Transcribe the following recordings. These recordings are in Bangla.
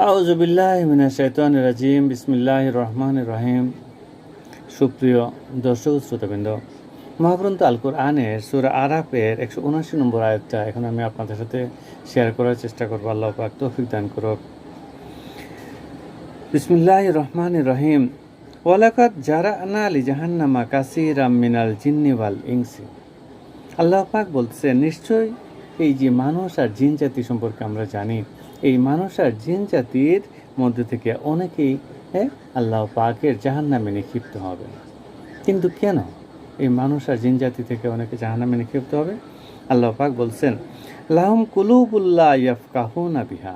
আউযু বিল্লাহি মিনাশ শাইতানির রাজিম। বিসমিল্লাহির রহমানির রহিম। সুপ্রিয় দর্শক শ্রোতাবৃন্দ, মহাগ্রন্থ আল কোরআনের সূরা আরাফের 179 নম্বর আয়াতটা এখন আমি আপনাদের সাথে শেয়ার করার চেষ্টা করব। আল্লাহ পাক তৌফিক দান করুক। বিসমিল্লাহির রহমানির রহিম। ওয়ালাকাদ জারানা লিজাহান্নামা কাসীরাম মিনাল জিন্নি ওয়াল ইনসি। আল্লাহ পাক বলতেছেন, নিশ্চয়ই এই যে মানুষ আর জিন জাতি সম্পর্কে আমরা জানি, এই মানুষ আর জিন জাতির মধ্যে থেকে অনেকেই আল্লাহ পাকের জাহান্নামে নিক্ষিপ্ত হবে। কিন্তু কেন এই মানুষ আর জিন জাতি থেকে অনেকে জাহান্নামে নিক্ষিপ্ত হবে? আল্লাহ পাক বলছেন, লাহুম কুলুবুল্লাহ ইয়াফকাহুনা বিহা।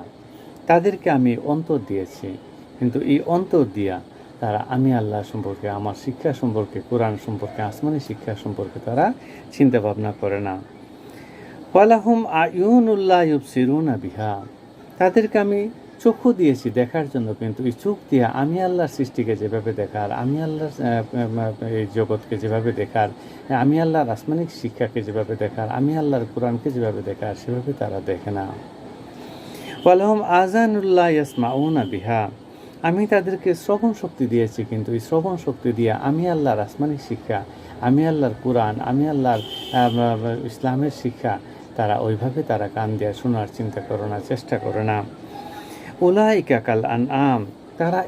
তাদেরকে আমি অন্তর দিয়েছি, কিন্তু এই অন্তর দিয়া তারা আমি আল্লাহ সম্পর্কে, আমার শিক্ষা সম্পর্কে, কোরআন সম্পর্কে, আসমানি শিক্ষা সম্পর্কে তারা চিন্তা ভাবনা করে না। ওয়ালাহুম আয়ুনুল্লাহ ইউবসিরুনা বিহা। তাদেরকে আমি চক্ষু দিয়েছি দেখার জন্য, কিন্তু এই চোখ দিয়ে আমি আল্লাহর সৃষ্টিকে যেভাবে দেখার, আমি আল্লাহর এই জগৎকে যেভাবে দেখার, আমি আল্লাহর আসমানিক শিক্ষাকে যেভাবে দেখার, আমি আল্লাহর কোরআনকে যেভাবে দেখার, সেভাবে তারা দেখে না। ওয়ালাহুম আযানুল্লাহ ইয়াসমাউনা বিহা। আমি তাদেরকে শ্রবণ শক্তি দিয়েছি, কিন্তু এই শ্রবণ শক্তি দিয়ে আমি আল্লাহর আসমানিক শিক্ষা, আমি আল্লাহর কোরআন, আমি আল্লাহর ইসলামের শিক্ষা তারা ওইভাবে তারা কান দিয়ে শোনার চিন্তা করে না, চেষ্টা করে না। উলাইকা কাল আনআম। তারা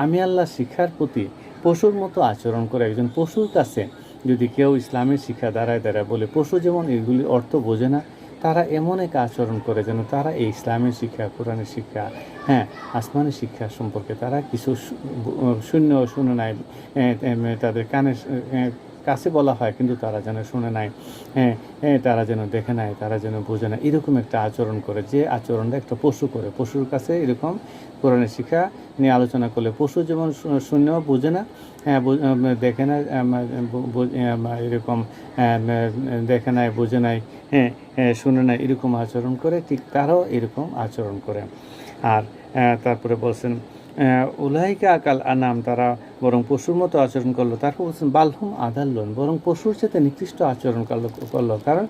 আমি আল্লাহর শিক্ষার প্রতি পশুর মতো আচরণ করে। একজন পশুর কাছে যদি কেউ ইসলামের শিক্ষা দাঁড়ায় বলে, পশু যেমন এগুলির অর্থ বোঝে না, তারা এমন এক আচরণ করে যেন তারা এই ইসলামের শিক্ষা, কোরআনের শিক্ষা, আসমানের শিক্ষা সম্পর্কে তারা কিছু শুনে নাই। তাদের কাছে বলা হয়, কিন্তু তারা যেন শুনে নাই, তারা যেন দেখে নাই, তারা যেন বোঝে না, এরকম একটা আচরণ করে, যে আচরণটা একটা পশু করে। পশুর কাছে এরকম কোরআনের শিক্ষা নিয়ে আলোচনা করলে পশু যেমন শুনেও বোঝে না, দেখে না, এরকম দেখে নাই, বোঝে নাই, শুনে নাই, এরকম আচরণ করে, ঠিক তারাও এরকম আচরণ করে। আর তারপরে বলছেন উলাইকা আকাল আনাম, তারা বরং পশুর মতো আচরণ করলো। তারপর বলছেন বালহুম আদাল্লুন, বরং পশুর সাথে নিকৃষ্ট আচরণ করলো। কারণ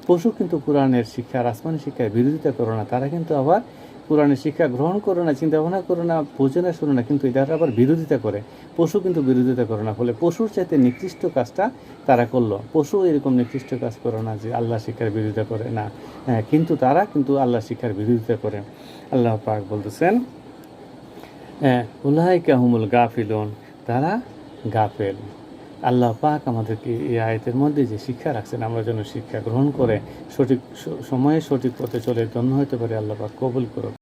পশু কিন্তু কোরআনের শিক্ষা, আসমানি শিক্ষার বিরোধিতা করে না, তারা কিন্তু আবার কোরআনের শিক্ষা গ্রহণ করে না, চিন্তা ভাবনা করে না, বোঝে না, শুনে না, কিন্তু এটার আবার বিরোধিতা করে। পশু কিন্তু বিরোধিতা করে না, ফলে পশুর চাইতে নিকৃষ্ট কাজটা তারা করলো। পশু এরকম নিকৃষ্ট কাজ করে না যে আল্লাহ শিক্ষার বিরোধিতা করে না, কিন্তু তারা কিন্তু আল্লাহ শিক্ষার বিরোধিতা করে। আল্লাহ পাক বলতেছেন, উলাইকা হুমুল গাফিলুন, তারা গাফেল। আল্লাহ পাক আমাদেরকে এই আয়াতের মধ্যে যে শিক্ষা রাখছেন, আমরা যেন শিক্ষা গ্রহণ করে সঠিক সময়ে সঠিক পথে চলে ধন্য হতে পারি। আল্লাহ পাক কবুল করুন।